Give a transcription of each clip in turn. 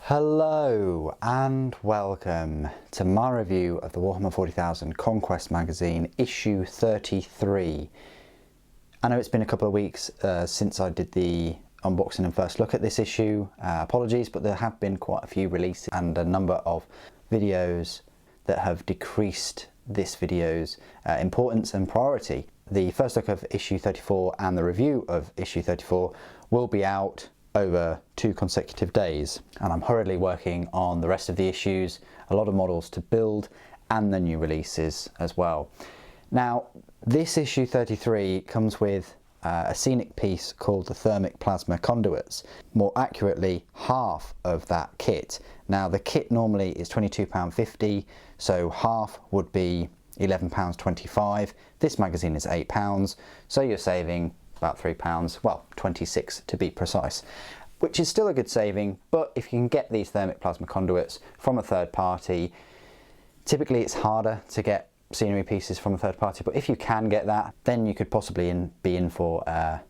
Hello and welcome to my review of the Warhammer 40,000 Conquest magazine, issue 33. I know it's been a couple of weeks since I did the unboxing and first look at this issue. Apologies, but there have been quite a few releases and a number of videos that have decreased this video's importance and priority. The first look of issue 34 and the review of issue 34 will be out over 2 consecutive days, and I'm hurriedly working on the rest of the issues, a lot of models to build and the new releases as well. Now this issue 33 comes with a scenic piece called the Thermic plasma conduits, more accurately half of that kit. Now the kit normally is £22.50, so half would be £11.25. This magazine is £8, so you're saving about £3, well 26 to be precise, which is still a good saving. But if you can get these thermic plasma conduits from a third party, typically it's harder to get scenery pieces from a third party, but if you can get that, then you could possibly be in for an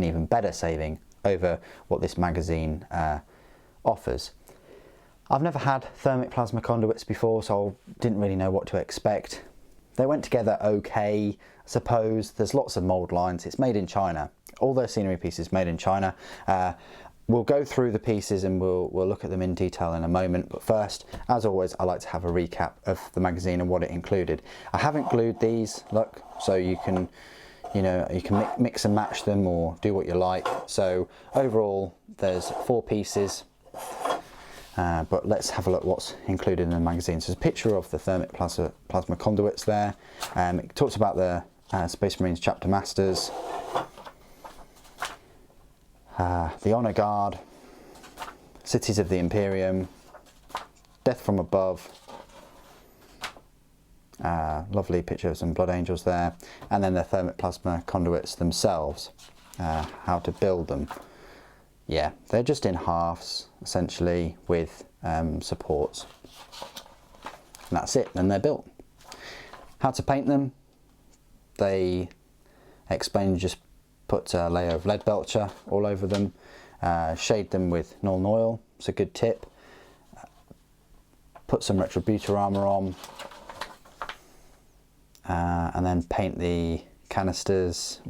even better saving over what this magazine offers. I've never had thermic plasma conduits before, so I didn't really know what to expect. They went together okay, I suppose. There's lots of mould lines. It's made in China. All their scenery pieces made in China. We'll go through the pieces and we'll look at them in detail in a moment. But first, as always, I like to have a recap of the magazine and what it included. I haven't glued these, look, so you can mix and match them or do what you like. So overall, there's 4 pieces. But let's have a look what's included in the magazine. So there's a picture of the thermic plasma conduits there. It talks about the Space Marines Chapter Masters, the Honor Guard, Cities of the Imperium, Death from Above, lovely picture of some Blood Angels there, and then the thermic plasma conduits themselves, how to build them. Yeah, they're just in halves, essentially, with supports. And that's it, and they're built. How to paint them, they explain you just put a layer of lead belcher all over them, shade them with Nuln Oil, it's a good tip. Put some Retributor armour on, and then paint the canisters,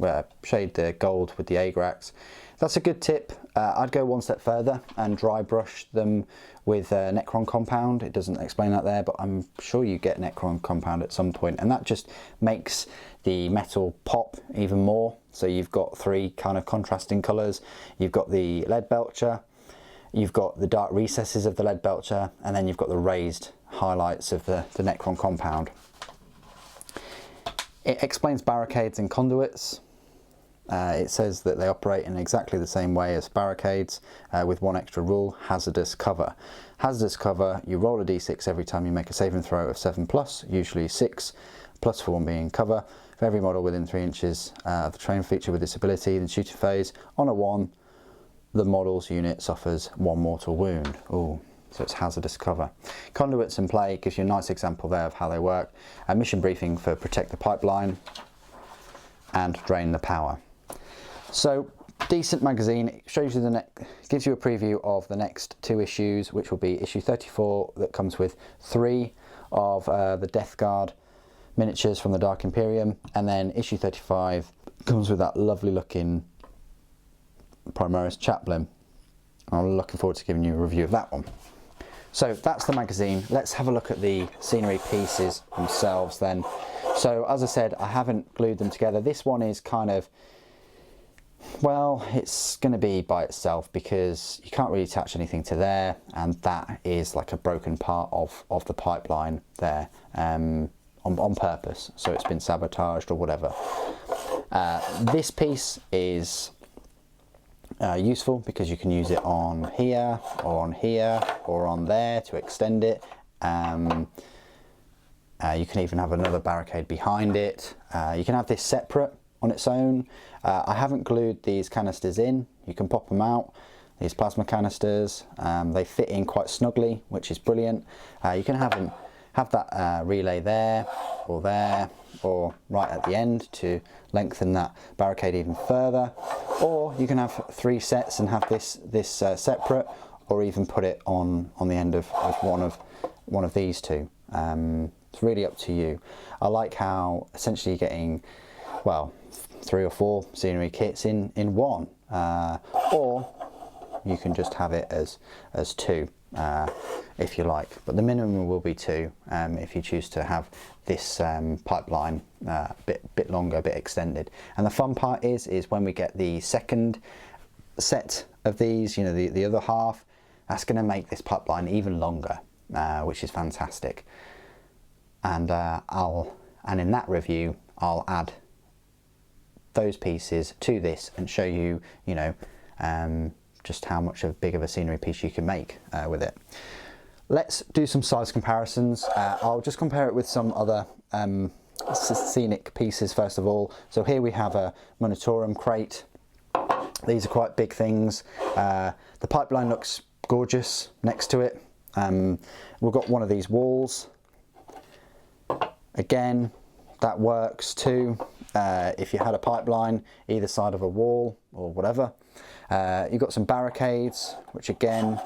shade the gold with the Agrax. That's a good tip. I'd go one step further and dry brush them with Necron compound. It doesn't explain that there, but I'm sure you get Necron compound at some point, and that just makes the metal pop even more. So you've got 3 kind of contrasting colours. You've got the lead belcher, you've got the dark recesses of the lead belcher, and then you've got the raised highlights of the Necron compound. It explains barricades and conduits. It says that they operate in exactly the same way as barricades, with one extra rule: hazardous cover. Hazardous cover, you roll a d6 every time you make a saving throw of 7+, usually 6, plus for 1 being cover. For every model within 3 inches of the terrain feature with this ability in shooting phase, on a 1, the model's unit suffers 1 mortal wound. Ooh. So it's hazardous cover. Conduits in play gives you a nice example there of how they work. A mission briefing for protect the pipeline and drain the power. So decent magazine. It shows you gives you a preview of the next 2 issues, which will be issue 34 that comes with 3 of the Death Guard miniatures from the Dark Imperium, and then issue 35 comes with that lovely looking Primaris Chaplain. I'm looking forward to giving you a review of that one. So that's the magazine. Let's have a look at the scenery pieces themselves then. So as I said, I haven't glued them together. This one is kind of, well, it's going to be by itself because you can't really attach anything to there, and that is like a broken part of the pipeline there, on purpose, so it's been sabotaged or whatever. This piece is useful because you can use it on here or on here or on there to extend it. You can even have another barricade behind it. You can have this separate on its own. I haven't glued these canisters in. You can pop them out, these plasma canisters. They fit in quite snugly, which is brilliant. You can have that relay there or right at the end to lengthen that barricade even further, or you can have 3 sets and have this separate, or even put it on the end of one of these two. It's really up to you. I like how essentially you're getting, well, 3 or 4 scenery kits in one, or you can just have it as 2 if you like, but the minimum will be 2 if you choose to have this pipeline a bit longer, a bit extended. And the fun part is when we get the second set of these, you know, the other half, that's going to make this pipeline even longer, which is fantastic. And and in that review I'll add those pieces to this and show you, you know, just how much big of a scenery piece you can make with it. Let's do some size comparisons. I'll just compare it with some other scenic pieces first of all. So here we have a Monitorum crate. These are quite big things. The pipeline looks gorgeous next to it. We've got one of these walls. Again, that works too. If you had a pipeline either side of a wall or whatever. You've got some barricades, which again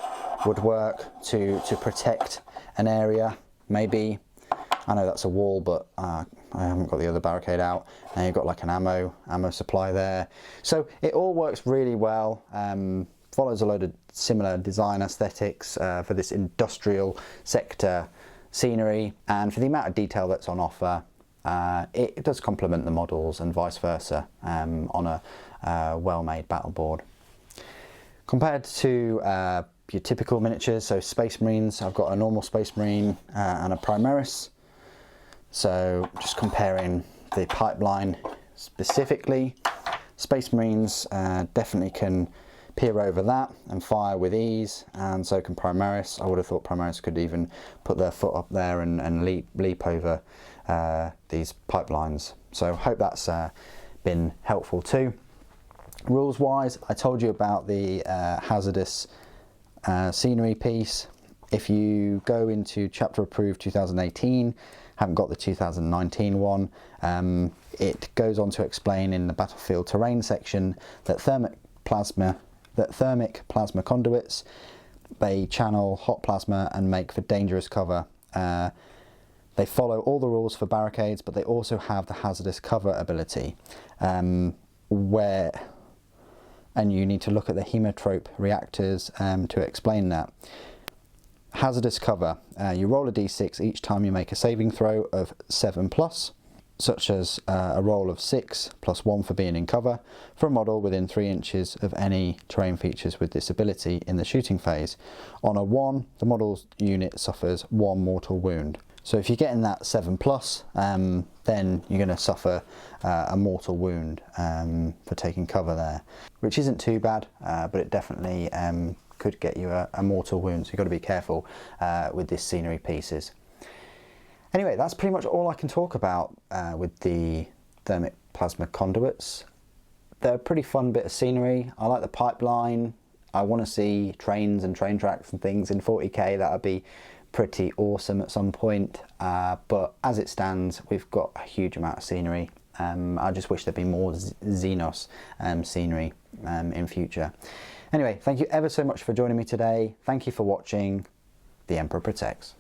would work to protect an area. Maybe, I know that's a wall, but I haven't got the other barricade out. And you've got like an ammo supply there. So it all works really well. Follows a load of similar design aesthetics for this industrial sector scenery, and for the amount of detail that's on offer, it does complement the models and vice versa on a well-made battle board. Compared to your typical miniatures, so Space Marines, I've got a normal Space Marine and a Primaris. So just comparing the pipeline specifically, Space Marines definitely can peer over that and fire with ease, and so can Primaris. I would have thought Primaris could even put their foot up there and leap over these pipelines. So hope that's been helpful too. Rules wise, I told you about the Hazardous scenery piece. If you go into chapter approved 2018, haven't got the 2019 one, it goes on to explain in the battlefield terrain section that thermic plasma conduits, they channel hot plasma and make for dangerous cover. They follow all the rules for barricades, but they also have the hazardous cover ability, and you need to look at the hemotrope reactors to explain that. Hazardous cover, you roll a d6 each time you make a saving throw of 7+, such as a roll of 6 + 1 for being in cover, for a model within 3 inches of any terrain features with this ability in the shooting phase. On a 1, the model's unit suffers 1 mortal wound. So if you're getting that 7+, then you're going to suffer a mortal wound for taking cover there, which isn't too bad, but it definitely could get you a mortal wound, so you've got to be careful with this scenery pieces. Anyway, that's pretty much all I can talk about with the thermic plasma conduits. They're a pretty fun bit of scenery. I like the pipeline. I want to see trains and train tracks and things in 40k. That would be pretty awesome at some point, but as it stands, we've got a huge amount of scenery. I just wish there'd be more Xenos scenery in future. Anyway, thank you ever so much for joining me today. Thank you for watching. The Emperor Protects.